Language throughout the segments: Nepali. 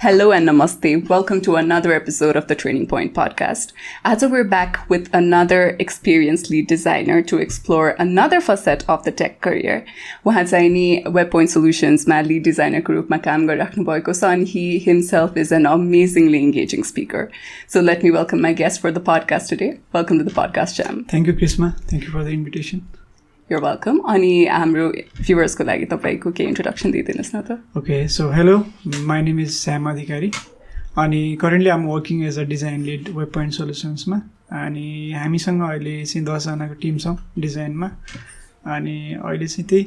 Hello and namaste. Welcome to another episode of the Trainingpoint podcast. As we're back with another experienced lead designer to explore another facet of the tech career. उहाँ चाहिँ नि Webpoint Solutions-मा lead designer को रूपमा काम गरिराख्नु भएको छ and he himself is an amazingly engaging speaker. So let me welcome my guest for the podcast today. Welcome to the podcast, Shyam. Thank you, Krisma. Thank you for the invitation. You're welcome. अनि हाम्रो viewers को लागि तपाईको के introduction दिइदिनुस् न त. Okay, so hello. My name is Shyam Adhikari. अनि currently I'm working as a design lead Webpoint Solutions मा. अनि हामीसँग अहिले चाहिँ 10 जनाको टिम छ डिजाइनमा. अनि अहिले चाहिँ त्यही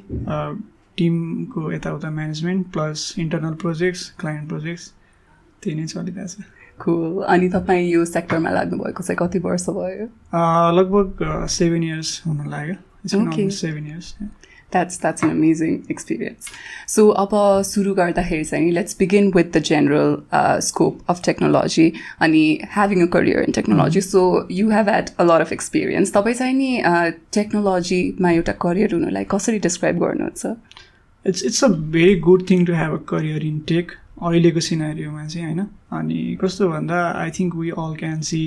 टिमको यताउता management plus internal projects, client projects त्यही नै चलिरहेछ. Cool. अनि तपाईं यो सेक्टरमा लाग्नु भएको चाहिँ कति वर्ष भयो? लगभग 7 years हुन लाग्यो. It's been almost 7 years. Yeah. That's an amazing experience. So, अब सुरु गर्दाखेरि चाहिँ let's begin with the general scope of technology and having a career in technology. So, you have had a lot of experience. तपाईं चाहिँ नि technology मा एउटा career हुनुलाई कसरी describe गर्नुहुन्छ? It's a very good thing to have a career in tech. अहिलेको सिनारियोमा चाहिँ हैन. अनि कस्तो भन्दा I think we all can see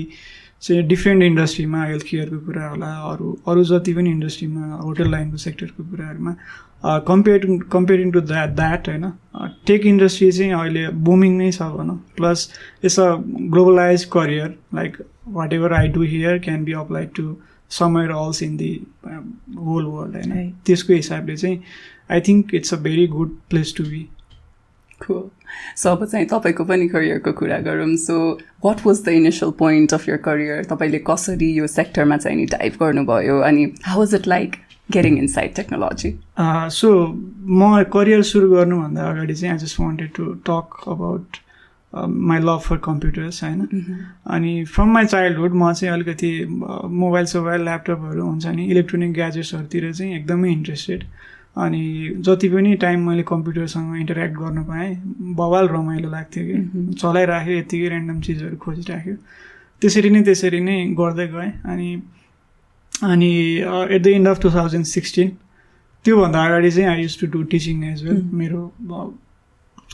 चाहिँ डिफ्रेन्ट इन्डस्ट्रीमा हेल्थ केयरको कुरा होला अरू जति पनि इन्डस्ट्रीमा होटल लाइनको सेक्टरको कुराहरूमा कम्पेयरिङ टु द्याट होइन टेक इन्डस्ट्री चाहिँ अहिले बुमिङ नै छ भनौँ plus it's a globalize career like whatever I do here can be applied to somewhere else in the whole world होइन त्यसको हिसाबले चाहिँ I think it's a very good place to be. Cool. So, अब चाहिँ तपाईको पनि करियरको कुरा गरौँ. So, what was the initial point of your career? तपाईले कसरी यो सेक्टरमा चाहिँ नि डाइभ गर्नुभयो अनि how was it like getting inside technology? So, म करियर सुरु गर्नुभन्दा अगाडि चाहिँ I just wanted to talk about my love for computers हैन. अनि from my childhood म चाहिँ अलिकति मोबाइल ल्यापटपहरू हुन्छ नि इलेक्ट्रोनिक ग्याजेट्सहरूतिर चाहिँ एकदमै इन्ट्रेस्टेड. अनि जति पनि टाइम मैले कम्प्युटरसँग इन्टरेक्ट गर्न पाएँ बवाल रमाइलो लाग्थ्यो कि चलाइराख्यो यतिकै ऱ्यान्डम चिजहरू खोजिराख्यो त्यसरी नै गर्दै गएँ अनि एट द एन्ड अफ 2016 त्योभन्दा अगाडि चाहिँ I use to do teaching as well. मेरो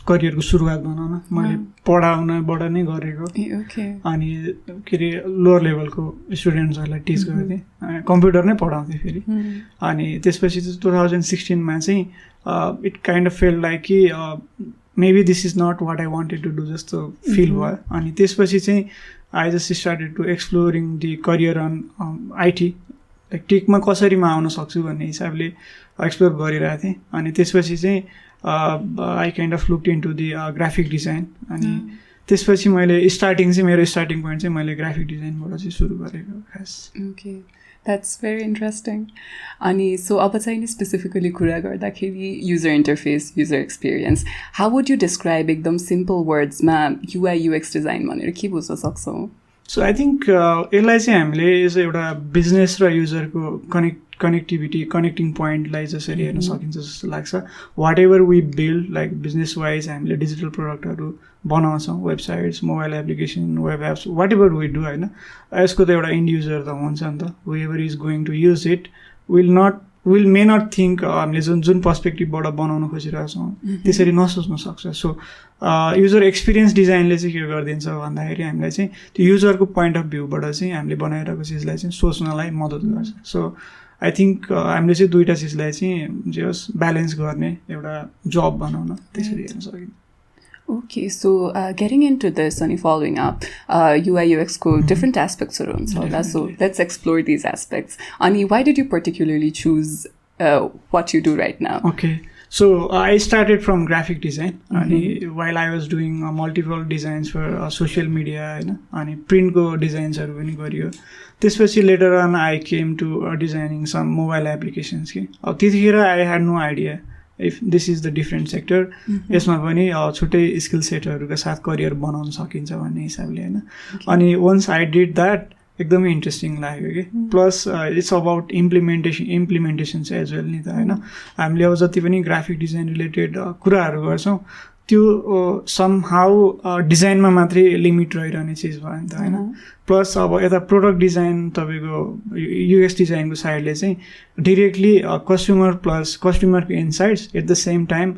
करियरको सुरुवात भनौँ न मैले पढाउनबाट नै गरेको अनि के अरे लोवर लेभलको स्टुडेन्ट्सहरूलाई टिच गर्थेँ कम्प्युटर नै पढाउँथेँ फेरि. अनि त्यसपछि चाहिँ 2016मा चाहिँ it kind of fail like कि maybe this is not what I wanted to do जस्तो फिल भयो. अनि त्यसपछि चाहिँ I just started to exploring the career on IT like टेकमा कसरी म आउन सक्छु भन्ने हिसाबले एक्सप्लोर गरिरहेको थिएँ. अनि त्यसपछि चाहिँ I kind of looked into the graphic design अनि त्यसपछि मैले मेरो स्टार्टिङ पोइन्ट चाहिँ मैले ग्राफिक डिजाइनबाट चाहिँ सुरु गरेको खास. Okay that's very interesting. अनि सो अब चाहिँ नि स्पेसिफिकली कुरा गर्दाखेरि user interface user experience how would you describe एकदम सिम्पल वर्ड्समा युआई युएक्स डिजाइन भनेर के बुझ्न सक्छौँ? सो आई थिङ्क यसलाई चाहिँ हामीले एज एउटा बिजनेस र युजरको कनेक्टिङ पोइन्टलाई जसरी हेर्न सकिन्छ जस्तो लाग्छ. Whatever we build like business wise हामीले डिजिटल प्रडक्टहरू बनाउँछौँ websites mobile application web apps whatever we do होइन यसको त एउटा इन्ड युजर त हुन्छ नि त. Whoever is going to use it may not think हामीले जुन पर्सपेक्टिभबाट बनाउन खोजिरहेछौँ त्यसरी नसोच्न सक्छ. सो युजर एक्सपिरियन्स डिजाइनले चाहिँ के गरिदिन्छ भन्दाखेरि हामीलाई चाहिँ त्यो युजरको पोइन्ट अफ भ्यूबाट चाहिँ हामीले बनाइरहेको चिजलाई चाहिँ सोच्नलाई मद्दत गर्छ. सो आई थिङ्क हामीले चाहिँ दुईवटा चिजलाई चाहिँ जे होस् ब्यालेन्स गर्ने एउटा जब बनाउन त्यसरी हेर्न सकिन्छ. Okay, so getting into this and following up, UI UX को different aspects हुन्छ होला. So let's explore these aspects. And why did you particularly choose what you do right now? Okay, so I started from graphic design. And while I was doing multiple designs for social media, and print को designs पनि गरियो. त्यसपछि later on I came to designing some mobile applications. अब त्यतिखेर I had no idea if this is the different sector. यसमा पनि छुट्टै स्किल सेटहरूका साथ करियर बनाउन सकिन्छ भन्ने हिसाबले होइन. अनि वन्स आई डिड द्याट एकदमै इन्ट्रेस्टिङ लाग्यो कि प्लस इट्स अबाउट इम्प्लिमेन्टेसन चाहिँ एज वेल नि त होइन. हामीले अब जति पनि ग्राफिक डिजाइन रिलेटेड कुराहरू गर्छौँ त्यो समहाउ डिजाइनमा मात्रै लिमिट रहिरहने चिज भयो नि त होइन प्लस अब यता प्रोडक्ट डिजाइन तपाईँको युएक्स डिजाइनको साइडले चाहिँ डिरेक्टली कस्टमर प्लस कस्टमरको insights at the same time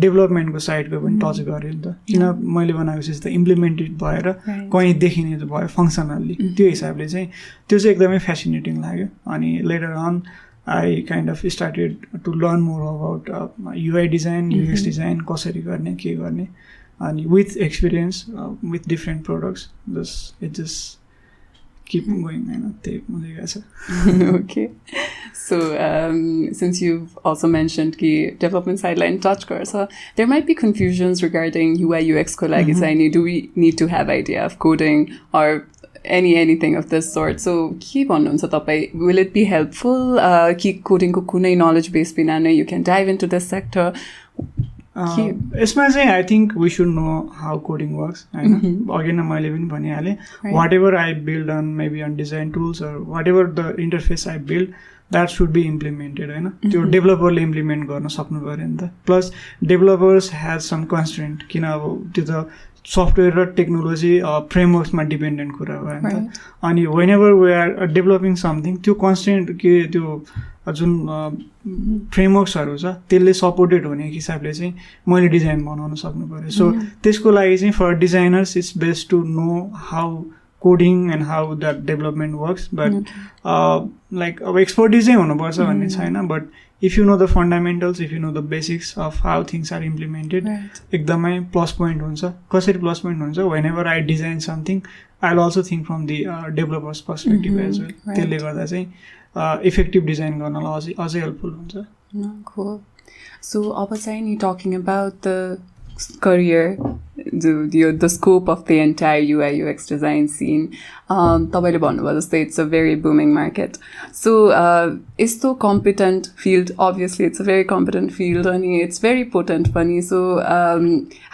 डेभलपमेन्टको साइडको पनि टच गर्यो नि त किन मैले बनाएको चिज त इम्प्लिमेन्टेड भएर कहीँ देखिने त भयो फङ्सनल्ली त्यो हिसाबले चाहिँ त्यो चाहिँ एकदमै फेसिनेटिङ लाग्यो अनि later on I kind of started to learn more about UI design, UX design, कसरी गर्ने के गर्ने अनि with experience with different products it just keep going हैन त्यही हुँदै गएछ Okay, so since you've also mentioned कि development sideline touch गर्छ there might be confusions regarding UI UX को लागि चाहिँ do we need to have idea of coding or anything of this sort. So के भन्नुहुन्छ तपाईँ will it be helpful कि कोडिङको कुनै knowledge base बिना नै you can dive into this sector यसमा चाहिँ I think we should know how coding works हैन अघि नै मैले पनि भनिहालेँ whatever I build on maybe on design tools or whatever the interface I build that should be implemented हैन त्यो डेभलपरले इम्प्लिमेन्ट गर्न सक्नु पर्यो नि त plus developers has some constraint किन अब त्यो त सफ्टवेयर र टेक्नोलोजी फ्रेमवर्क्समा डिपेन्डेन्ट कुरा हो होइन अनि whenever we are developing something त्यो कन्स्टेन्ट के त्यो जुन फ्रेमवर्क्सहरू छ त्यसले सपोर्टेड हुने हिसाबले चाहिँ मैले डिजाइन बनाउन सक्नु पऱ्यो सो त्यसको लागि चाहिँ for designers it's best to know how coding and how that development works but like expertise हुनुपर्छ भन्ने छैन but if you know the fundamentals if you know the basics of how things are implemented एकदमै plus point हुन्छ कसरी plus point हुन्छ whenever I design something I'll also think from the developer's perspective as well त्यसले गर्दा चाहिँ effective design गर्नलाई अझै helpful हुन्छ Cool. So अब चाहिँ नि talking about the career the scope of the entire UI UX design scene तपाईले भन्नुभयो जस्तै it's a very booming market so यस्तो competent field obviously it's a very competent field and it's very potent पनि so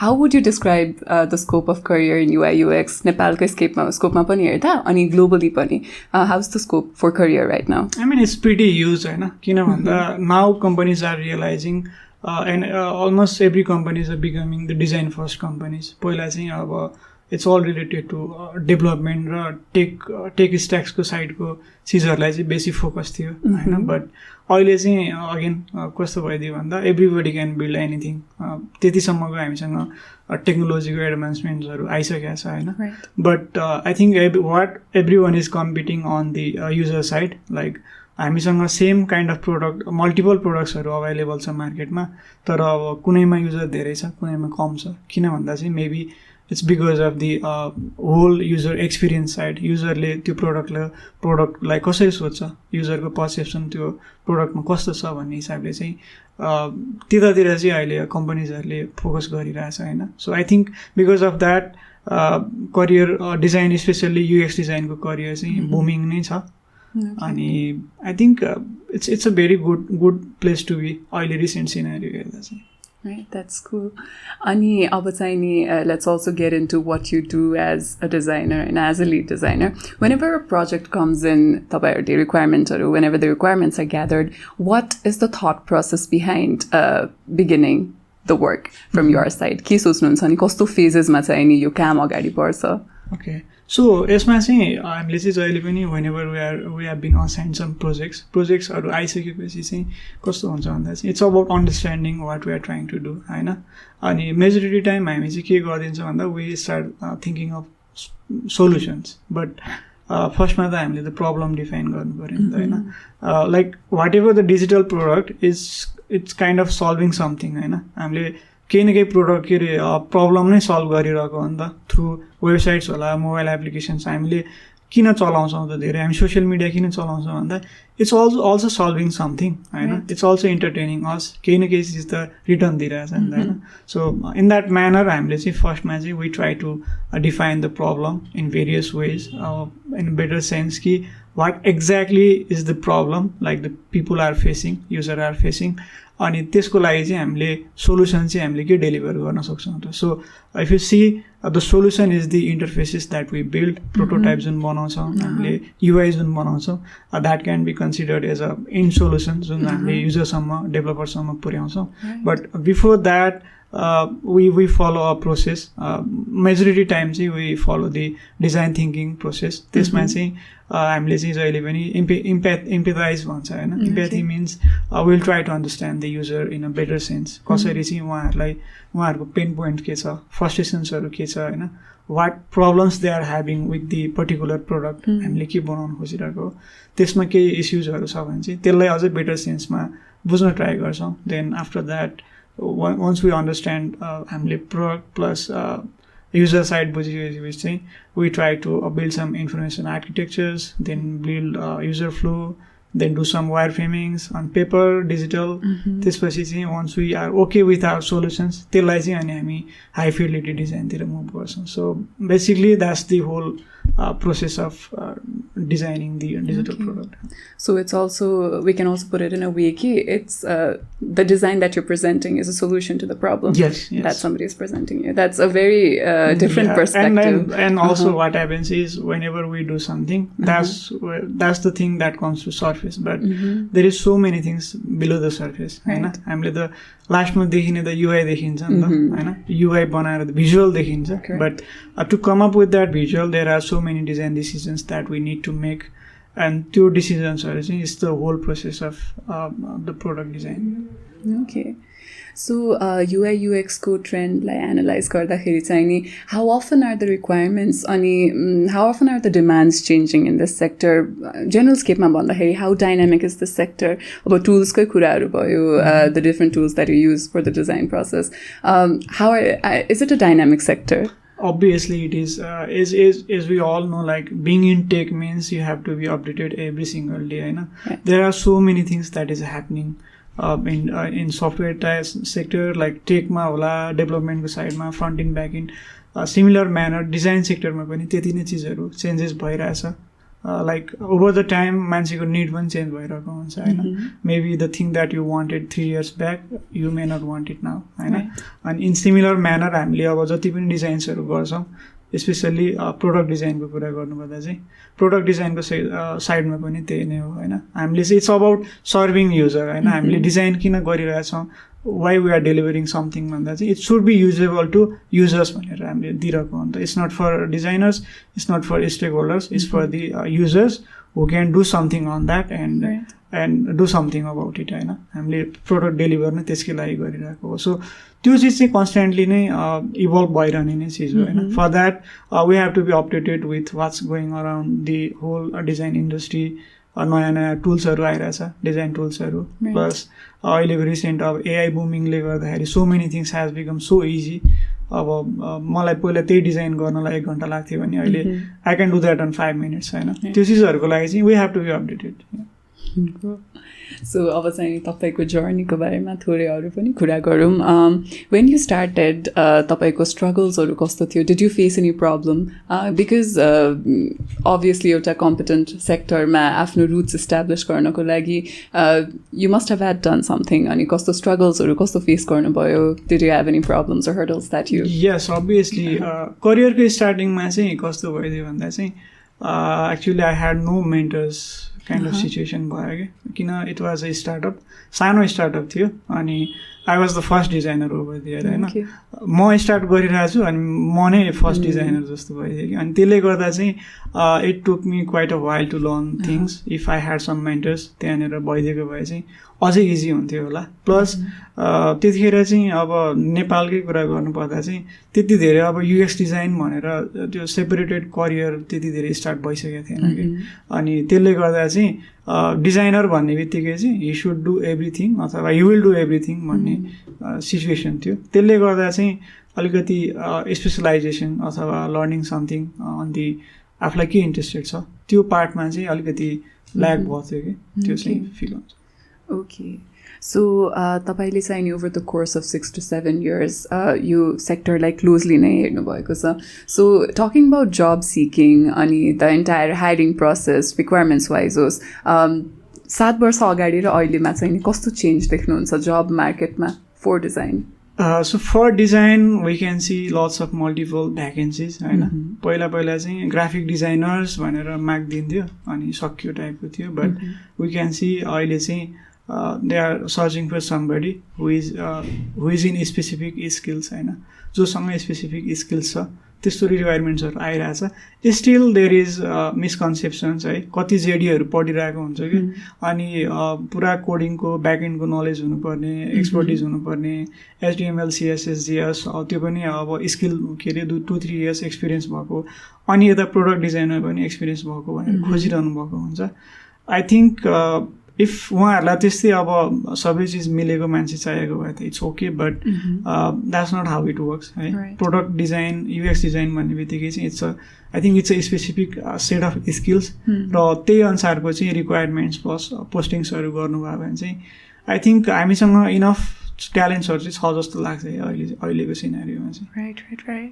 how would you describe the scope of career in UI UX नेपालको scope मा पनि हेर्दा अनि globally पनि how's the scope for career right now I mean it's pretty huge हैन किन भन्दा now companies are realizing and almost every companies are becoming the design first companies पहिला चाहिँ अब it's all related to development र tech stacks को side को चिजहरुलाई चाहिँ बेसी फोकस थियो हैन बट अहिले चाहिँ अगेन कस्तो भइदियो भन्दा everybody can build anything त्यतिसम्मको हामीसँग टेक्नोलोजीको एडभान्समेन्ट्सहरु आइसकेको छ हैन but I think what everyone is competing on the user side like हामीसँग same kind of product multiple प्रोडक्ट्सहरु अवेलेबल छ मार्केटमा तर अब कुनैमा युजर धेरै छ कुनैमा कम छ किन भन्दा चाहिँ maybe it's because of the whole user experience side युजरले त्यो प्रोडक्टलाई कसरी सोच्छ युजरको पर्सेप्सन त्यो प्रोडक्टमा कस्तो छ भन्ने हिसाबले चाहिँ त्यतातिर चाहिँ अहिले कम्पनीजहरुले फोकस गरिरहेछ हैन so I think because of that career design specially UX डिजाइनको करियर चाहिँ बुमिङ नै छ अनि I think it's a very good place to be अहिले रिसेन्ट सिनेरियो हेर्दा चाहिँ Right, that's cool. Ani अब चाहिँ नि let's also get into what you do as a designer and as a lead designer. Whenever a project comes in, the requirements or whenever the requirements are gathered, what is the thought process behind beginning the work from your side? के सोच्नुहुन्छ अनि कस्तो phases मा चाहिँ नि यो काम अगाडि बढ्छ? Okay. So यसमा चाहिँ हामीले चाहिँ जहिले पनि whenever we have been assigned some projectsहरु आइसकेपछि चाहिँ कस्तो हुन्छ भन्दा चाहिँ it's about understanding what we are trying to do हैन अनि मेजोरिटी टाइम हामी चाहिँ के गर्दिन्छ भन्दा we start thinking of solutions but फर्स्टमा त हामीले त प्रब्लम डिफाइन गर्नु पर्यो नि त हैन like whatever the digital product is it's kind of solving something हैन हामीले केही न केही प्रोडक्ट के अरे प्रब्लम नै सल्भ गरिरहेको हो नि त थ्रु वेबसाइट्स होला मोबाइल एप्लिकेसन्स हामीले किन चलाउँछौँ त धेरै हामी सोसियल मिडिया किन चलाउँछौँ भन्दा इट्स अल्सो सल्भिङ समथिङ हैन इट्स अल्सो इन्टरटेनिङ अस केही न केही चिज त रिटर्न दिइरहेछ नि त हैन सो इन द्याट म्यानर हामीले चाहिँ फर्स्टमा चाहिँ we try to define the problem in various ways in better sense कि what exactly is the problem like the people are facing user are facing अनि त्यसको लागि चाहिँ हामीले सोल्युसन चाहिँ हामीले के डेलिभर गर्न सक्छौँ त so if you see the solution is the interfaces that we build prototype जुन बनाउँछौँ हामीले युआई जुन बनाउँछौँ that can be considered as a in solution जुन हामीले युजरसम्म डेभलपरसम्म पुर्याउँछौँ but before that we follow a process. Majority time चाहिँ we follow the design thinking process. त्यसमा चाहिँ हामीले चाहिँ जहिले पनि empathize भन्छ हैन. Empathy means we'll try to understand the user in a better sense. कसरी चाहिँ उहाँहरूको पेन पोइन्ट के छ, फ्रस्ट्रेसन्सहरू के छ हैन, what problems they are having with the particular product, हामीले के बनाउन खोजिरहेको, त्यसमा केही इश्युजहरू छ भने चाहिँ त्यसलाई अझै बेटर सेन्समा बुझ्न ट्राई गर्छौँ. Then after that once we understand हामीले product plus user side बुझिसकेपछि चाहिँ we try to build some information architectures, then build user flow, then do some wireframings on paper, digital. त्यसपछि चाहिँ once we are okay with our solutions, त्यसलाई चाहिँ अनि हामी high fidelity design तिर move गर्छौँ. So basically that's the whole process of designing the digital product. So it's also, we can also put it in a way ki it's the design that you're presenting is a solution to the problem that somebody is presenting you. That's a very different perspective. And also what happens is whenever we do something, that's the thing that comes to surface, but there is so many things below the surface. Right. हामीले त लास्टमा देखिने त UI देखिन्छ नि त हैन, UI बनाएर त visual देखिन्छ, but to come up with that visual there are so many design decisions that we need to make, and त्यो decisions is the whole process of the product design. Okay. So UI UX को trend लाई analyze गर्दाखेरि चाहिँ नि, how often are the requirements अनि how often are the demands changing in this sector? General scape मा भन्दाखेरि how dynamic is this sector? अब tools कै कुराहरू भयो, the different tools that you use for the design process. Is it a dynamic sector? Obviously it is. As we all know, like being in tech means you have to be updated every single day. Right. There are so many things that is happening in software sector, like tech ma hola, development side ma, front end, back end. Similar manner, design sector ma pani त्यति नै चीजहरु changes भइरहेछ. Like over the time, मान्छेको need पनि change भइरहेको हुन्छ हैन. Maybe the thing that you wanted 3 years back, you may not want it now. हैन. And in similar manner, हामीले अब जति पनि डिजाइन्सहरु गर्छौं, स्पेशली प्रोडक्ट डिजाइनको कुरा गर्नुपर्दा चाहिँ प्रोडक्ट डिजाइनको साइडमा पनि त्यही नै हो हैन. हामीले चाहिँ इट्स अबाउट सर्भिङ युजर हैन. हामीले डिजाइन किन गरिरहेछौं, why we are delivering something भन्दा चाहिँ it should be usable to users भनेर हामीले दिरहेको हो नि त. It's not for designers, it's not for stakeholders, it's for the users who can do something on that and do something about it हैन. हामीले प्रोडक्ट डेलिभर नै त्यसकै लागि गरिरहेको हो. सो त्यो चिज चाहिँ कन्स्टेन्टली नै इभल्भ भइरहने नै चिज हो हैन. For that we have to be updated with what's going around the whole design industry. नयाँ नयाँ टुल्सहरू आइरहेछ, डिजाइन टुल्सहरू, प्लस अहिलेको रिसेन्ट अब एआई बुमिङले गर्दाखेरि so many things has become so easy. अब मलाई पहिला त्यही डिजाइन गर्नलाई 1 घन्टा लाग्थ्यो भने अहिले I can do that on 5 minutes हैन. त्यो चिजहरूको लागि चाहिँ we have to be updated. So अब चाहिँ तपाईँको जर्नीको बारेमा थोरै अरू पनि कुरा गरौँ. वेन यु स्टार्टेड तपाईँको स्ट्रगल्सहरू कस्तो थियो? Did you face any problem? Because obviously एउटा कम्पिटेन्ट सेक्टरमा आफ्नो रुट्स इस्टाब्लिस गर्नको लागि you must have had done something. अनि कस्तो स्ट्रगल्सहरू कस्तो फेस गर्नुभयो? Did you have any problems or hurdles that you? Yes, obviously करियरको स्टार्टिङमा चाहिँ कस्तो भइदियो भन्दा चाहिँ actually I had no mentors kind of situation भयो कि, किन इट वाज अ स्टार्टअप, सानो स्टार्टअप थियो. अनि I was the first designer over there होइन. म स्टार्ट गरिरहेको छु अनि म नै फर्स्ट डिजाइनर जस्तो भइदियो कि. अनि त्यसले गर्दा चाहिँ it took me quite a while to learn things. If I had some mentors त्यहाँनिर भइदिएको भए चाहिँ अझै इजी हुन्थ्यो होला. प्लस त्यतिखेर चाहिँ अब नेपालकै कुरा गर्नुपर्दा चाहिँ त्यति धेरै अब युएक्स डिजाइन भनेर त्यो सेपरेटेड करियर त्यति धेरै स्टार्ट भइसकेको थिएन कि. अनि त्यसले गर्दा चाहिँ डिजाइनर भन्ने बित्तिकै चाहिँ हि सुड डु एभ्रिथिङ अथवा हि विल डु एभ्रिथिङ भन्ने सिचुएसन थियो. त्यसले गर्दा चाहिँ अलिकति स्पेसलाइजेसन अथवा लर्निङ समथिङ अन दि आफूलाई के इन्ट्रेस्टेड छ त्यो पार्टमा चाहिँ अलिकति ल्याक भएको थियो कि, त्यो चाहिँ फिल हुन्छ. ओके. सो तपाईँले चाहिँ over the course of 6 to 7 years यो सेक्टरलाई क्लोजली नै हेर्नुभएको छ. So talking about job seeking अनि the entire hiring process requirements wise होस्, 7 वर्ष अगाडि र अहिलेमा चाहिँ कस्तो चेन्ज देख्नुहुन्छ जब मार्केटमा for design? So for design we can see lots of multiple vacancies हैन. पहिला चाहिँ ग्राफिक डिजाइनर्स भनेर माग दिन्थ्यो अनि सक्यो टाइपको थियो. बट वी क्यान सी अहिले चाहिँ they are searching for somebody who is in specific skills होइन, जोसँग स्पेसिफिक स्किल्स छ त्यस्तो रिक्वायरमेन्ट्सहरू आइरहेछ. स्टिल देयर इज मिसकन्सेप्सन्स है, कति जेडीहरू पढिरहेको हुन्छ कि अनि पुरा कोडिङको ब्याकएन्डको नलेज हुनुपर्ने, एक्सपर्टिज हुनुपर्ने, HTML CSS JS त्यो पनि अब स्किल के अरे 2-3 इयर्स एक्सपिरियन्स भएको, अनि यता प्रोडक्ट डिजाइनर पनि एक्सपिरियन्स भएको भनेर खोजिरहनु भएको हुन्छ. आई थिङ्क इफ उहाँहरूलाई त्यस्तै अब सबै चिज मिलेको मान्छे चाहिएको भए त it's okay, but that's not how it works है. प्रोडक्ट डिजाइन UX डिजाइन भन्ने बित्तिकै चाहिँ I think it's a specific set of skills र त्यही अनुसारको चाहिँ रिक्वायरमेन्ट्स प्लस पोस्टिङ्सहरू गर्नुभयो भने चाहिँ आई थिङ्क हामीसँग इनफ ट्यालेन्ट्सहरू चाहिँ छ जस्तो लाग्छ अहिलेको सिनारीमा चाहिँ. राइट.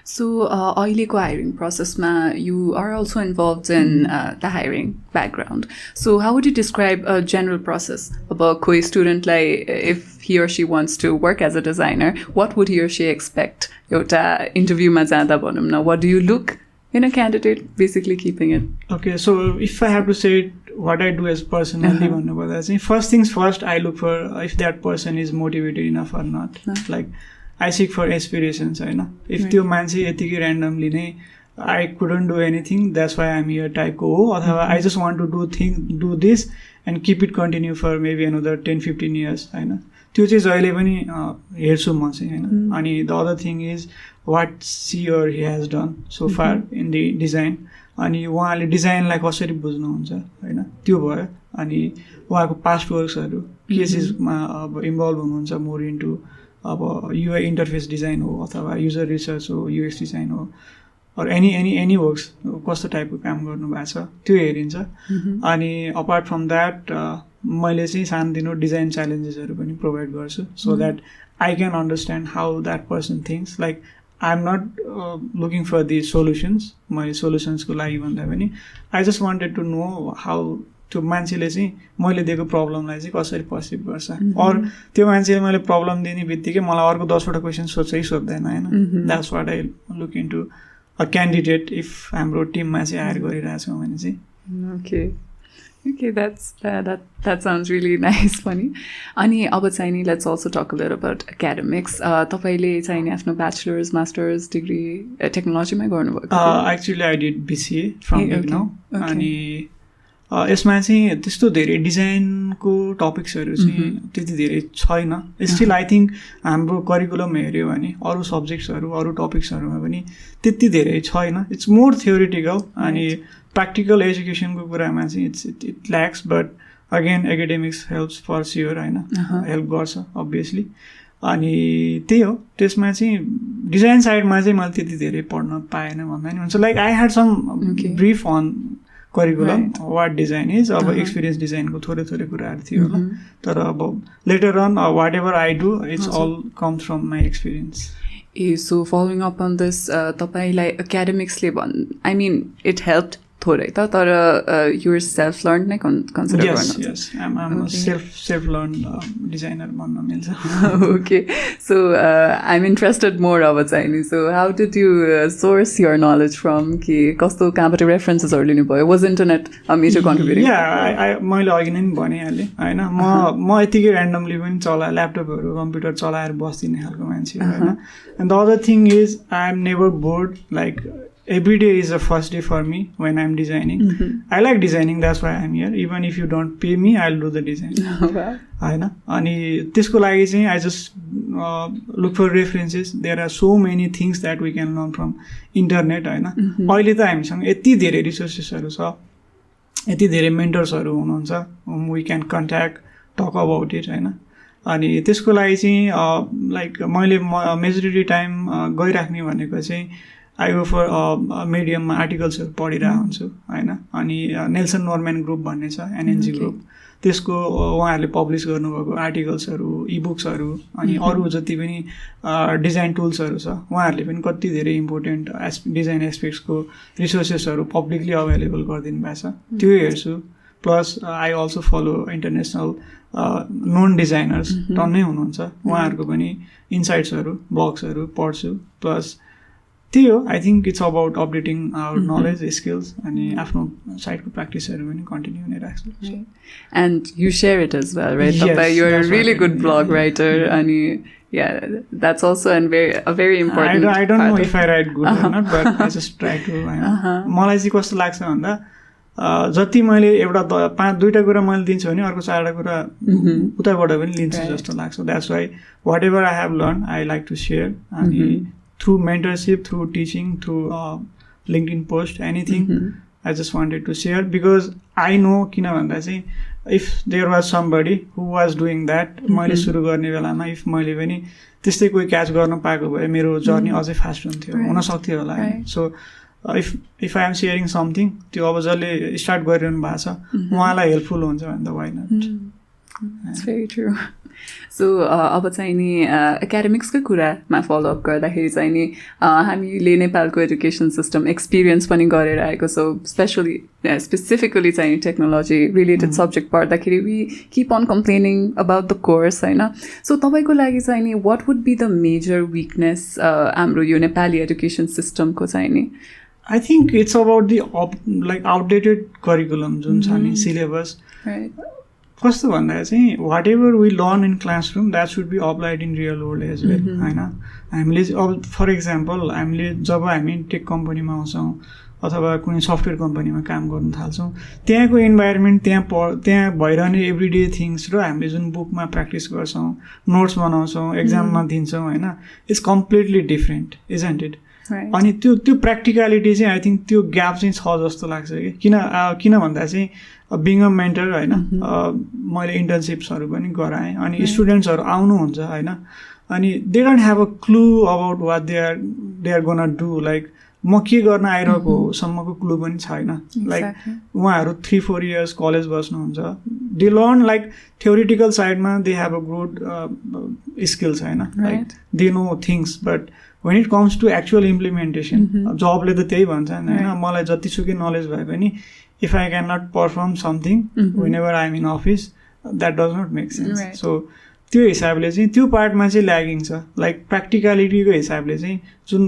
सो अहिलेको हायरिङ प्रोसेसमा you are also involve in the hiring background. So how would you describe a general process? अब कोही स्टुडेन्टलाई if he or she wants to work as a designer, what would he or she expect? एउटा इन्टरभ्यूमा जाँदा भनौँ न, what do you look in a candidate, basically keeping it? Okay, so if I have to say what I do as personally, भन्नुपर्दा चाहिँ first things first, I look for if that person is motivated enough or not. Like I seek for aspirations होइन. If त्यो मान्छे यतिकै randomly नै I couldn't do anything, that's why I'm here टाइपको हो, अथवा I just want to do this and keep it continue for maybe another 10-15 years होइन, त्यो चाहिँ जहिले पनि हेर्छु म चाहिँ होइन. अनि the other thing is what she or he has done so far in the design, अनि उहाँले डिजाइनलाई कसरी बुझ्नुहुन्छ होइन, त्यो भयो. अनि उहाँको पास्ट वर्क्सहरू के चिजमा अब इन्भल्भ हुनुहुन्छ, मोर इन्टु अब UI इन्टरफेस डिजाइन हो अथवा युजर रिसर्च हो, UX डिजाइन हो, अर एनी वर्क्स कस्तो टाइपको काम गर्नुभएको छ त्यो हेरिन्छ. अनि अपार्ट फ्रम द्याट मैले चाहिँ सानोतिनो डिजाइन च्यालेन्जेसहरू पनि प्रोभाइड गर्छु so that I can understand how that person thinks. Like I am not looking for the solutions, मैले सोल्युसन्सको लागि भन्दा पनि I just wanted to know how त्यो मान्छेले चाहिँ मैले दिएको प्रब्लमलाई चाहिँ कसरी पर्सिभ गर्छ. अर त्यो मान्छेले मैले प्रब्लम दिने बित्तिकै मलाई अर्को 10वटा क्वेसन सोध्दैन होइन. That's what I look into a candidate if हाम्रो टिममा चाहिँ हायर गरिरहेछौँ भने चाहिँ. Okay, that sounds really nice, funny. अनि अब चाहिँ नि let's also talk a little about academics. तपाईँले चाहिँ नि आफ्नो bachelor's, master's degree technologyमै गर्नुभएको? Actually, I did BCA from IGNOU. अनि यसमा चाहिँ त्यस्तो धेरै डिजाइनको टपिक्सहरू चाहिँ त्यति धेरै छैन. स्टिल आई थिङ्क हाम्रो करिकुलम हेऱ्यो भने अरू सब्जेक्ट्सहरू अरू टपिक्सहरूमा पनि त्यति धेरै छैन. इट्स मोर थ्योरिटिकल अनि प्र्याक्टिकल एजुकेसनको कुरामा चाहिँ it lacks, but again academics helps for sure होइन, हेल्प गर्छ अभियसली. अनि त्यही हो, त्यसमा चाहिँ डिजाइन साइडमा चाहिँ मैले त्यति धेरै पढ्न पाएन भन्दा नि हुन्छ. Like I had some brief on curriculum what design is, अब एक्सपिरियन्स डिजाइनको थोरै कुराहरू थियो होला, तर अब later on whatever I do it's all comes from my experience. So following up on this, तपाईँलाई एकाडेमिक्सले आई मिन इट हेल्प्ड थोरै त, तर युर सेल्फ लर्न नै कन्सिडर गर्नुहुन्छ? Yes, I'm self learned designer भन्न मिल्छ. Okay, so I'm interested more अब चाहिँ नि. So how did you source your knowledge from? कि कस्तो कहाँबाट रेफरेन्सेसहरू लिनुभयो? Was internet a major contributing? Yeah, मैले अघि नै भनिहालेँ होइन. म यतिकै ऱ्यान्डमली पनि ल्यापटपहरू कम्प्युटर चलाएर बस्दिने खालको मान्छे होइन. And the other thing is I am never bored. Like every day is a first day for me when I'm designing. I like designing, that's why I'm here. Even if you don't pay me, I'll do the design. होइन. अनि त्यसको लागि चाहिँ I just look for references. There are so many things that we can learn from internet होइन. अहिले त हामीसँग यति धेरै रिसोर्सेसहरू छ, यति धेरै मेन्टर्सहरू हुनुहुन्छ whom we can contact, talk about it होइन. अनि त्यसको लागि चाहिँ लाइक मैले मेजोरिटी टाइम गइराख्ने भनेको चाहिँ आई गो फर मिडियममा आर्टिकल्सहरू पढिरहेको हुन्छु होइन. अनि नेल्सन नोर्म्यान ग्रुप भन्ने छ, NNG ग्रुप, त्यसको उहाँहरूले पब्लिस गर्नुभएको आर्टिकल्सहरू, इबुक्सहरू अनि अरू जति पनि डिजाइन टुल्सहरू छ उहाँहरूले पनि कति धेरै इम्पोर्टेन्ट डिजाइन एस्पेक्ट्सको रिसोर्सेसहरू पब्लिकली अभाइलेबल गरिदिनु भएको छ, त्यो हेर्छु. Plus I also follow international known designers टन्नै हुनुहुन्छ, उहाँहरूको पनि इन्साइट्सहरू ब्लग्सहरू पढ्छु. प्लस त्यही हो I think it's about updating our knowledge skills अनि आफ्नो साइडको प्र्याक्टिसहरू पनि कन्टिन्यू हुने राख्छु and you share it as well right तपाईँ you are really good blog writer अनि yeah that's also a very important I don't know if I write good or not but I just try to मलाई चाहिँ कस्तो लाग्छ भन्दा जति मैले एउटा दुईटा कुरा मैले दिन्छु भने अर्को चारवटा कुरा उताबाट पनि लिन्छु जस्तो लाग्छ that's why whatever I have learn I like to share अनि through mentorship through teaching through LinkedIn post anything I just wanted to share because I know किन भन्दा चाहिँ if there was somebody who was doing that मैले सुरु गर्ने बेलामा if मैले पनि त्यस्तै कोही क्याच गर्न पाएको भए मेरो जर्नी अझै फास्ट हुन्थ्यो हुन सक्थ्यो होला so if I am sharing something त्यो अब जसले स्टार्ट गरिरहनु भएको छ उहाँलाई हेल्पफुल हुन्छ भने त why not That's very true. So अब चाहिँ नि एकाडेमिक्सकै कुरामा फलोअप गर्दाखेरि चाहिँ नि हामीले नेपालको एजुकेसन सिस्टम एक्सपिरियन्स पनि गरेर आएको छौँ स्पेसिफिकली चाहिँ टेक्नोलोजी रिलेटेड सब्जेक्ट पढ्दाखेरि we keep on complaining about the course होइन सो तपाईँको लागि चाहिँ नि what would be the major weakness हाम्रो यो नेपाली एजुकेसन सिस्टमको चाहिँ नि I think it's about the like outdated curriculum जुन छ नि सिलेबस कस्तो भन्दा चाहिँ whatever we learn in classroom that should be applied in real world as well होइन हामीले अब फर इक्जाम्पल हामीले जब हामी टेक कम्पनीमा आउँछौँ अथवा कुनै सफ्टवेयर कम्पनीमा काम गर्न थाल्छौँ त्यहाँको इन्भाइरोमेन्ट त्यहाँ भइरहने एभ्रिडे थिङ्स र हामीले जुन बुकमा प्र्याक्टिस गर्छौँ नोट्स बनाउँछौँ एक्जाममा दिन्छौँ होइन it's completely different isn't it अनि त्यो प्र्याक्टिकलिटी चाहिँ आई थिङ्क त्यो ग्याप चाहिँ छ जस्तो लाग्छ कि किन भन्दा चाहिँ बिङ अ मेन्टर होइन मैले इन्टर्नसिप्सहरू पनि गराएँ अनि स्टुडेन्ट्सहरू आउनुहुन्छ होइन अनि they don't have a clue about what they are gonna do like म के गर्न आइरहेको सम्मको क्लु पनि छैन लाइक उहाँहरू 3-4 इयर्स कलेज बस्नुहुन्छ दे लर्न लाइक थ्योरिटिकल साइडमा they have a good skills होइन like they know things but when it comes to actual implementation जबले त त्यही भन्छ होइन मलाई जतिसुकै नलेज भए पनि if I cannot perform something whenever I am in office that does not make sense so त्यो हिसाबले चाहिँ त्यो पार्टमा चाहिँ ल्यागिङ छ लाइक प्र्याक्टिकलिटीको हिसाबले चाहिँ जुन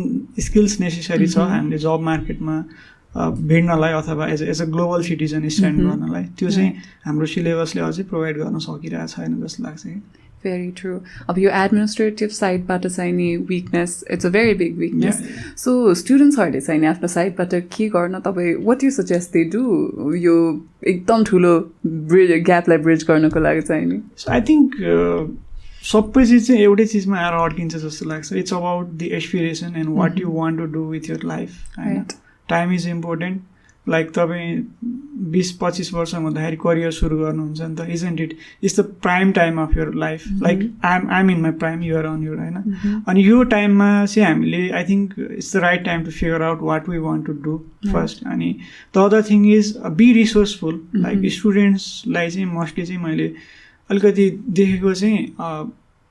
स्किल्स नेसेसरी छ हामीले जब मार्केटमा भिड्नलाई अथवा as a global citizen stand गर्नलाई त्यो चाहिँ हाम्रो सिलेबसले अझै प्रोभाइड गर्न सकिरहेको छैन जस्तो लाग्छ कि Very true. अब यो एडमिनिस्ट्रेटिभ साइडबाट चाहिँ नि weakness it's a very big weakness so स्टुडेन्ट्सहरूले चाहिँ नि आफ्नो साइडबाट के गर्न तपाईँ what you suggest they do यो एकदम ठुलो ग्यापलाई ब्रिज गर्नको लागि चाहिँ नि आई थिङ्क सबै चिज चाहिँ एउटै चिजमा आएर अड्किन्छ जस्तो लाग्छ it's about the aspiration and what you want to do with your life होइन टाइम इज इम्पोर्टेन्ट लाइक तपाईँ 20-25 वर्ष हुँदाखेरि करियर सुरु गर्नुहुन्छ नि त isn't it it's the prime time of your life like I'm in my prime you're on your होइन अनि यो टाइममा चाहिँ हामीले I think it's the right time to figure out what we want to do first अनि the other thing is be resourceful like स्टुडेन्ट्सलाई चाहिँ मोस्टली चाहिँ मैले अलिकति देखेको चाहिँ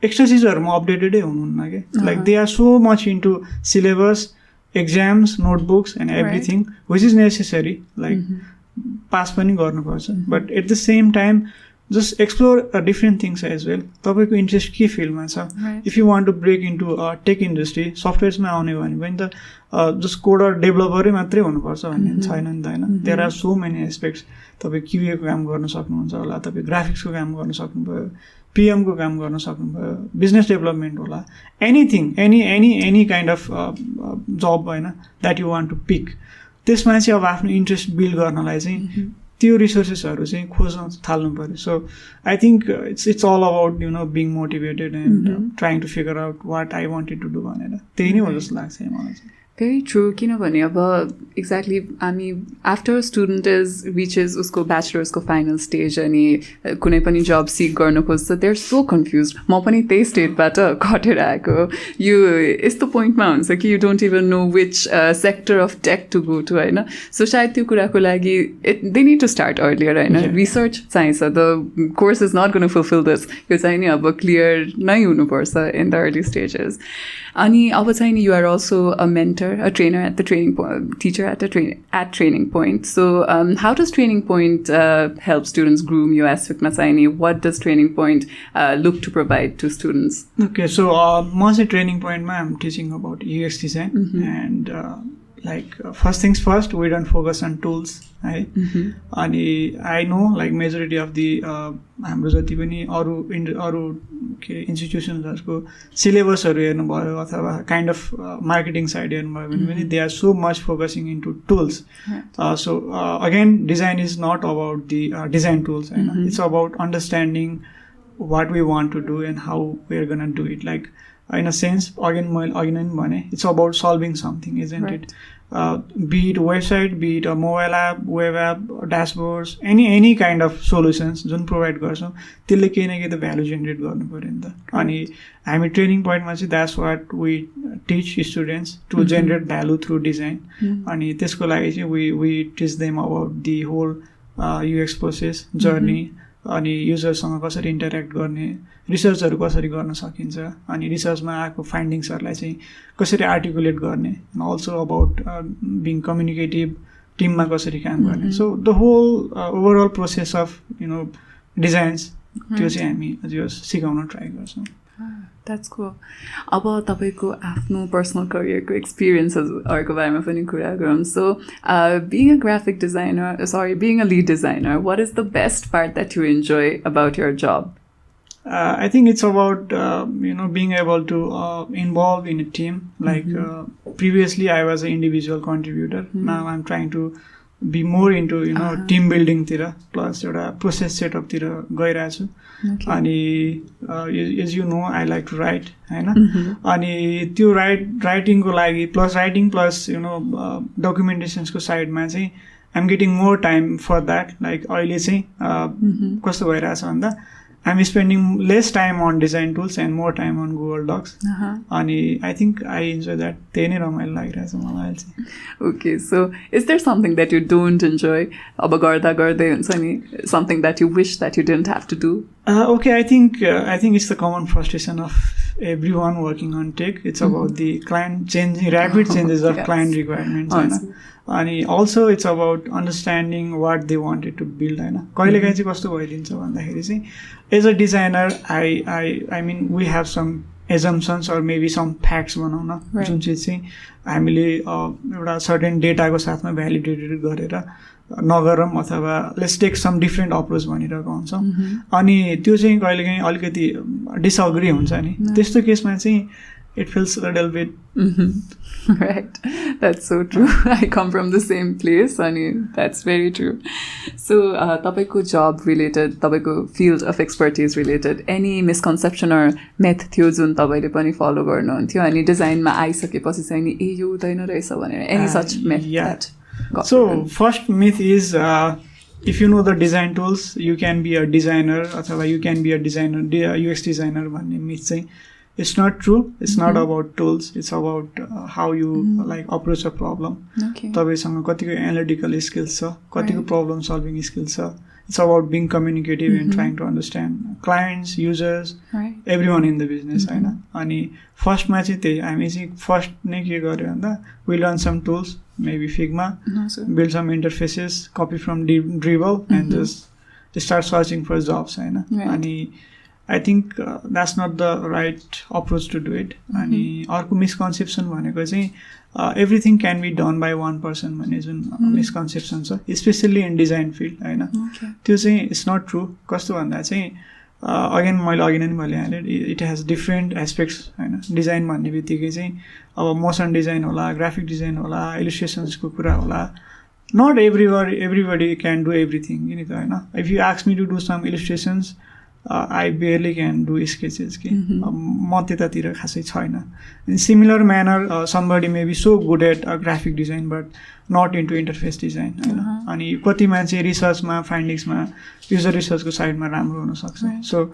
एक्स्ट्रा चिजहरूमा अपडेटेडै हुनुहुन्न कि like they are so much into syllabus exams, notebooks and everything which is necessary like pass पनि गर्नुपर्छ but at the same time just explore different things as well तपाईको इन्ट्रेस्ट के फिल्डमा छ if you want to break into tech industry सफ्टवेयर्समा आउने भने पनि त जस्ट कोडर डेभलपरै मात्रै हुनुपर्छ भन्ने छैन नि त होइन there are so many aspects तपाईँ क्युएको काम गर्न सक्नुहुन्छ होला तपाईँ ग्राफिक्सको काम गर्न सक्नुभयो पिएमको काम गर्न सक्नुभयो बिजनेस डेभलपमेन्ट होला anything any kind of job होइन that you want to pick त्यसमा चाहिँ अब आफ्नो इन्ट्रेस्ट बिल्ड गर्नलाई चाहिँ त्यो रिसोर्सेसहरू चाहिँ खोज्न थाल्नु पऱ्यो so I think it's all about you know being motivated and trying to figure out what I wanted to do भनेर त्यही नै हो जस्तो लाग्छ मलाई चाहिँ भेरी ट्रु किनभने अब एक्ज्याक्टली हामी आफ्टर स्टुडेन्ट रिचेस उसको ब्याचलर्सको फाइनल स्टेज अनि कुनै पनि जब सिक गर्न खोज्छ दे आर सो कन्फ्युज म पनि त्यही स्टेटबाट घटेर आएको यो यस्तो पोइन्टमा हुन्छ कि you don't even know which sector of tech to go to होइन सो सायद त्यो कुराको लागि they need to start earlier होइन रिसर्च चाहिन्छ the course is not gonna fulfil this यो चाहिँ नि अब क्लियर नै हुनुपर्छ इन द अर्ली स्टेजेस अनि अब चाहिँ नि you are also a mentor mentor, a trainer at the teacher at Trainingpoint. So how does Trainingpoint help students groom US with Masaini? What does Trainingpoint look to provide to students? Okay, so mostly Trainingpoint, I'm teaching about UX design and first things first, we don't focus on tools. Right? And I know like majority of the हाम्रो जति पनि अरू इन्स्टिट्युसन्सहरूको सिलेबसहरू हेर्नुभयो अथवा काइन्ड अफ मार्केटिङ साइड हेर्नुभयो भने पनि they are so much focusing into tools so again design is not about the design tools होइन it's about understanding what we want to do and how we are gonna do it like in a sense again भने it's about solving something, isn't it? Be it website, be it a mobile app, web app, dashboards, any kind of solutions जुन provide गर्छौँ त्यसले केही न केही त भ्यालु जेनेरेट गर्नु पर्यो नि त अनि हामी ट्रेनिङ पोइन्टमा चाहिँ that's what we teach students to generate value through design अनि त्यसको लागि चाहिँ we teach them about the whole UX process journey अनि युजरसँग कसरी इन्टरेक्ट गर्ने रिसर्चहरू कसरी गर्न सकिन्छ अनि रिसर्चमा आएको फाइन्डिङ्सहरूलाई चाहिँ कसरी आर्टिकुलेट गर्ने अल्सो अबाउट बिङ कम्युनिकेटिभ टिममा कसरी काम गर्ने so the whole overall process of designs त्यो चाहिँ हामी यो सिकाउन ट्राई गर्छौँ That's cool. अब तपाईको आफ्नो पर्सनल करियरको एक्सपिरियन्सहरूको बारेमा पनि कुरा गरौँ so being a graphic designer, being a lead designer, what is the best part that you enjoy about your job? I think it's about being able to involve in a team. Like previously I was an individual contributor. Now I'm trying to be more into team building तिर plus एउटा process setup तिर गइरहेको छु अनि as you know I like to write हैन अनि त्यो राइटिङको लागि प्लस राइटिङ प्लस डकुमेन्टेसन्सको साइडमा चाहिँ I'm getting more time for that. Like अहिले चाहिँ कस्तो भइरहेछ भन्दा I'm spending less time on design tools and more time on Google Docs. And I think I enjoy that. Okay, so is there something that you don't enjoy? Something that you wish that you didn't have to do? Okay, I think it's the common frustration of everyone working on tech. It's about the client changing, rapid changes of client requirements. And also it's about understanding what they wanted to build. कहिलेकाहीँ चाहिँ कस्तो भइदिन्छ भन्दाखेरि चाहिँ as a designer I mean we have some assumptions or maybe some facts भनौँ न जुन चाहिँ हामीले एउटा सर्टेन डेटाको साथमा भ्यालिडेटेड गरेर नगरौँ अथवा let's take some different approach भनिरहेको हुन्छौँ अनि त्यो चाहिँ कहिलेकाहीँ अलिकति डिसअग्री हुन्छ नि त्यस्तो केसमा चाहिँ it feels a little bit right, that's so true. I come from the same place and that's very true. So तपाईको job related, तपाईको field of expertise related, any misconception or myth थियो जुन तपाईले पनि follow गर्नुहुन्थ्यो अनि डिजाइनमा आइसकेपछि चाहिँ नि ए यो हुँदैन रहेछ भनेर any such myth that got so first myth is if you know the design tools you can be a designer अथवा you can be a designer UX designer भन्ने myth चाहिँ it's not true. It's not about tools. It's about how you like approach a problem. Okay. तपाईसँग कतिको analytical skills छ कतिको problem solving skills छ it's about being communicative and trying to understand clients, users, everyone in the business हैन अनि फर्स्टमा चाहिँ त्यही हामी चाहिँ फर्स्ट नै के गर्यो भन्दा we learn some tools maybe Figma build some interfaces copy from Dribble and just start searching for jobs हैन अनि I think that's not the right approach to do it. अनि अर्को misconception भनेको चाहिँ everything can be done by one person भन्ने जुन misconception छ especially in design field हैन त्यो चाहिँ it's not true. कस्तो भन्दा चाहिँ again मैले अघि नै भनिहालेँ it has different aspects हैन डिजाइन भन्ने बित्तिकै चाहिँ अब मोसन डिजाइन होला ग्राफिक डिजाइन होला इलिस्ट्रेसन्सको कुरा होला not everybody can do everything नि त हैन if you ask me to do some illustrations I barely can do sketches म त्यतातिर खासै छैन in similar manner somebody may be so good at graphic design but not into interface design हैन अनि कति मान्छे रिसर्चमा फाइन्डिङ्समा युजर रिसर्चको साइडमा राम्रो हुन सक्छ सो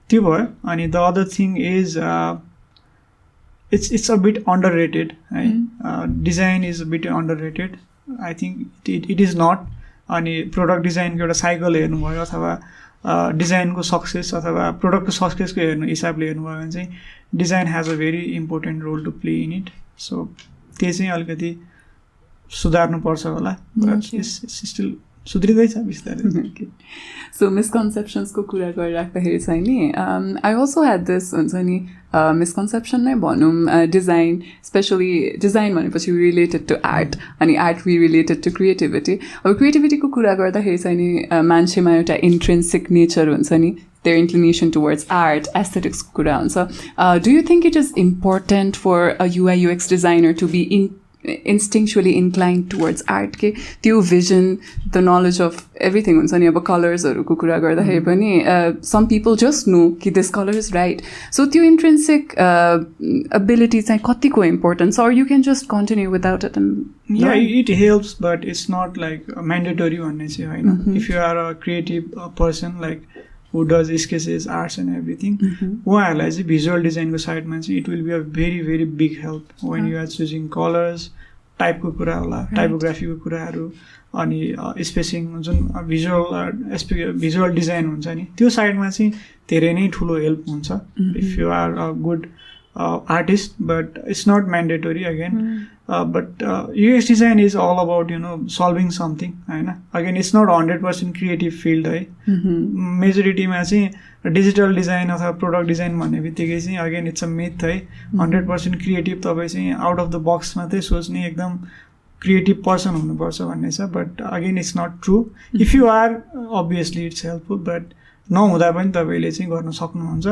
त्यो भयो अनि the other thing is it's a bit underrated design is a bit underrated I think it is not अनि प्रोडक्ट डिजाइनको एउटा साइकल हेर्नुभयो अथवा डिजाइनको सक्सेस अथवा प्रोडक्टको सक्सेसको हिसाबले हेर्नुभयो भने चाहिँ design has a very important role to play in it so त्यो चाहिँ अलिकति सुधार्नुपर्छ होला बट इट्स स्टिल सुध्रिँदैछ बिस्तारै सो मिसकन्सेप्सन्सको कुरा गरिराख्दाखेरि चाहिँ नि आई अल्सो ह्याड दिस हुन्छ नि मिसकन्सेप्सन नै भनौँ डिजाइन स्पेसली डिजाइन भनेपछि रिलेटेड टु आर्ट अनि आर्ट रिलेटेड टु क्रिएटिभिटी अब क्रिएटिभिटीको कुरा गर्दाखेरि चाहिँ नि मान्छेमा एउटा इन्ट्रेन्सिक नेचर हुन्छ नि their inclination towards art, aesthetics kura huncha. Do you think it is important for a UI UX designer to be instinctually inclined towards art ke त्यो vision, the knowledge of everything huncha ni aba colors haruko kura gardakhari pani some people just know ki this color is right. So त्यो intrinsic ability चाहिँ कतिको importance or you can just continue without it and yeah it helps but it's not like mandatory भन्ने चाहिँ हैन. If you are a creative person like who does sketches, arts and everything, उहाँहरूलाई चाहिँ भिजुअल डिजाइनको साइडमा चाहिँ it will be a very very big help when you are choosing colours टाइपको कुरा होला टाइपोग्राफीको कुराहरू अनि स्पेसिङ जुन भिजुअल डिजाइन हुन्छ नि त्यो साइडमा चाहिँ धेरै नै ठुलो हेल्प हुन्छ if you are a good artist, but it's not mandatory again. But UX design is all about solving something. Again, it's not 100% creative field. Majority ma चाहिँ digital design or product design भन्ने बित्तिकै चाहिँ again it's a myth. 100% creative तपाईँ चाहिँ out of the box मात्रै सोच्ने एकदम creative person हुनुपर्छ भन्ने छ. But again, it's not true. If you are, obviously it's helpful, but नहुँदा पनि तपाईँले चाहिँ गर्न सक्नुहुन्छ.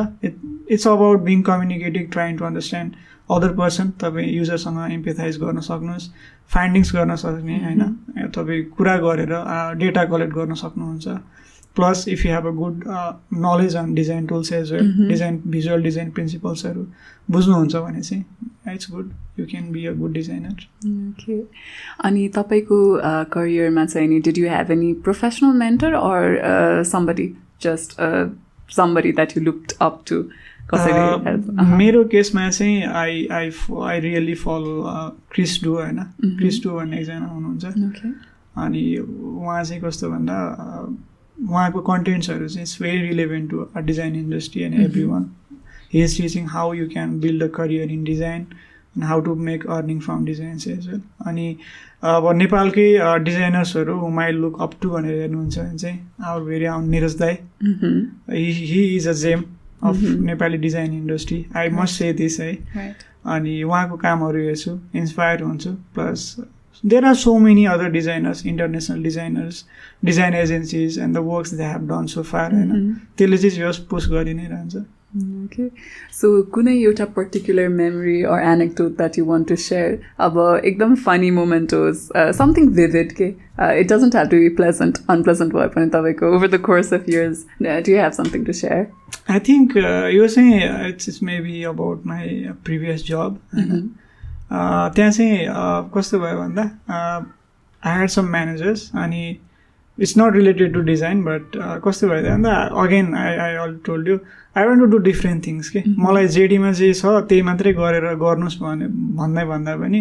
It's about being communicating trying to understand other person. तपाईँ युजरसँग इम्पेथाइज गर्न सक्नुहोस्, फाइन्डिङ्स गर्न सक्ने होइन, तपाईँ कुरा गरेर डेटा कलेक्ट गर्न सक्नुहुन्छ. Plus if you have a good knowledge on design tools as well, design visual design प्रिन्सिपल्सहरू बुझ्नुहुन्छ भने चाहिँ it's good, you can be a good designer. Okay. अनि तपाईँको करियरमा चाहिँ नि did you have any professional mentor or somebody just somebody that you looked up to? मेरो केसमा चाहिँ I really follow Chris Du होइन. Chris Du भन्ने एकजना हुनुहुन्छ अनि उहाँ चाहिँ कस्तो भन्दा उहाँको कन्टेन्ट्सहरू चाहिँ it's very relevant to a design industry and everyone. He is teaching how you can build a career in design and how to make earning from designs as well. अनि अब नेपालकै डिजाइनर्सहरू whom I look up to भनेर हेर्नुहुन्छ भने चाहिँ our very own निरज दाई. He is a gem of Nepali design industry. I must say this है. अनि उहाँको कामहरू हेर्छु, इन्सपायर हुन्छु. Plus there are so many other designers, international designers, design agencies and the works they have done so far होइन. त्यसले चाहिँ जस्ट पुस गरि नै रहन्छ. Okay. So, कुनै एउटा particular memory or anecdote that you want to share? अब एकदम funny moment होस्, something vivid के. It doesn't have to be pleasant, unpleasant भयो पनि तपाईँको over the course of years. Do you have something to share? I think you were saying it's maybe about my previous job. त्यहाँ चाहिँ कस्तो भयो भन्दा I had some managers अनि it's not related to design but कस्तो भयो भन्दा again I already told you I want to do different things के. मलाई जेडीमा चाहिँ छ त्यही मात्रै गरेर गर्नुहोस् भन्दा पनि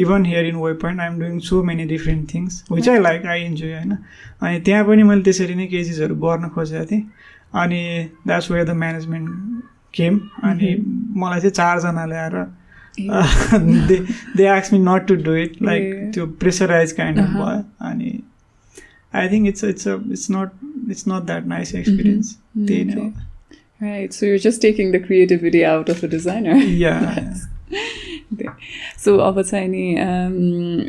even here in Webpoint I'm doing so many different things which I like, I enjoy होइन. अनि त्यहाँ पनि मैले त्यसरी नै केही चिजहरू गर्न खोजेको थिएँ अनि that's where the management came. अनि मलाई चाहिँ 4 जनाले आएर they asked me not to do it, like त्यो pressurized kind of भयो. अनि I think it's not that nice experience. Okay. Right, so you're just taking the creativity out of a designer. Yeah. So,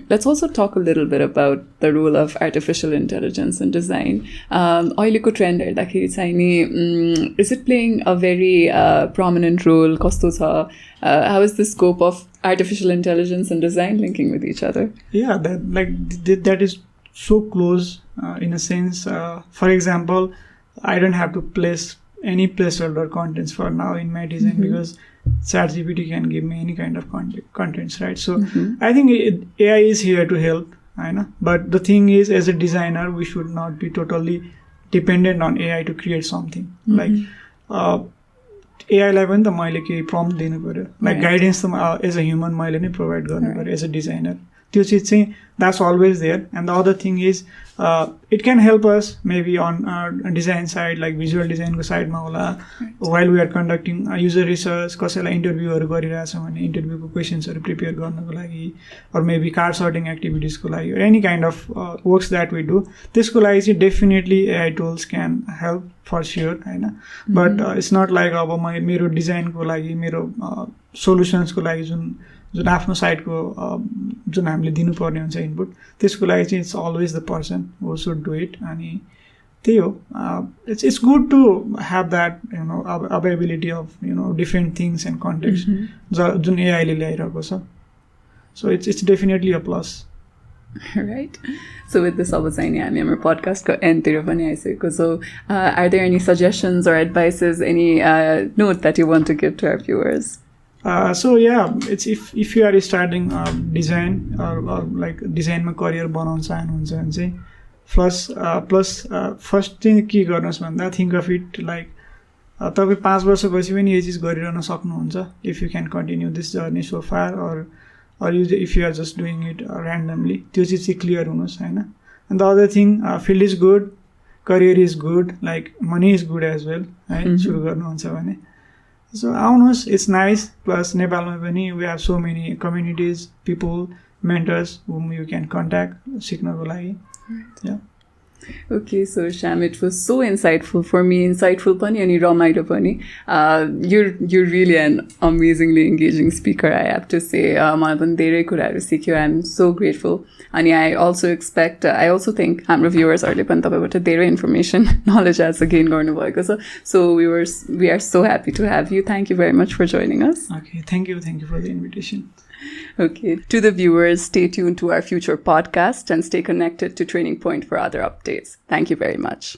let's also talk a little bit about the role of artificial intelligence in design. Ahileko trend is it playing a very prominent role? How is the scope of artificial intelligence and design linking with each other? Yeah, that is so close in a sense. For example, I don't have to place any placeholder contents for now in my design because ChatGPT can give me any kind of contents, right? So I think AI is here to help, I know. But the thing is, as a designer, we should not be totally dependent on AI to create something. Like AI लाई पनि त मैले केही prompt दिनु पर्यो, like guidance त as a human मैले नै provide गर्नु पर्यो as a designer. त्यो चिज चाहिँ that's always there. And the other thing is it can help us maybe on our design side, like visual design ko side ma hola, while we are conducting user research, कसैलाई इन्टरभ्यूहरू गरिरहेछौँ भने इन्टरभ्यूको क्वेसन्सहरू प्रिपेयर गर्नको लागि, or maybe card sorting activities को लागि, or any kind of works that we do, त्यसको लागि चाहिँ definitely AI tools can help for sure, हैन. But it's not like अब मेरो डिजाइनको लागि मेरो सोल्युसन्सको लागि जुन आफ्नो साइडको जुन हामीले दिनुपर्ने हुन्छ इनपुट, त्यसको लागि चाहिँ it's always the person who should do it. अनि त्यही हो, it's good to have that availability of different things and context जुन एआईले ल्याइरहेको छ. So it's definitely a plus. Right. So with this, अब चाहिँ नि हामी हाम्रो पडकास्टको एन्डतिर पनि आइसकेको. So are there any suggestions or advices, any note that you want to give to our viewers? So yeah, it's if you are starting design or like design मा करियर बनाउन चाहनुहुन्छ भने चाहिँ plus first चाहिँ के गर्नुहोस् भन्दा think of it like तपाईँ 5 वर्षपछि पनि यो चिज गरिरहन सक्नुहुन्छ if you can continue this journey so far, or if you are just doing it randomly, त्यो चिज चाहिँ क्लियर हुनुहोस् हैन. And the other thing, field is good, career is good, like money is good as well, है सुरु गर्नुहुन्छ भने. So आउनुहोस्, it's nice. Plus नेपालमा पनि we have so many communities, people, mentors whom you can contact सिक्नको लागि. Yeah. Okay, so Shyam, it was so insightful for me, insightful pani ani ramailo pani. You're really an amazingly engaging speaker, I have to say. मलाई पनि धेरै कुराहरू सिक्यो. I'm so grateful. अनि I also think हाम्रो भ्युअर्सहरूले पनि तपाईँबाट धेरै इन्फर्मेसन नलेज आज गेन गर्नुभएको छ. So we are so happy to have you. Thank you very much for joining us. Okay, thank you for the invitation. Okay, to the viewers, stay tuned to our future podcast and stay connected to Training Point for other updates. Thank you very much.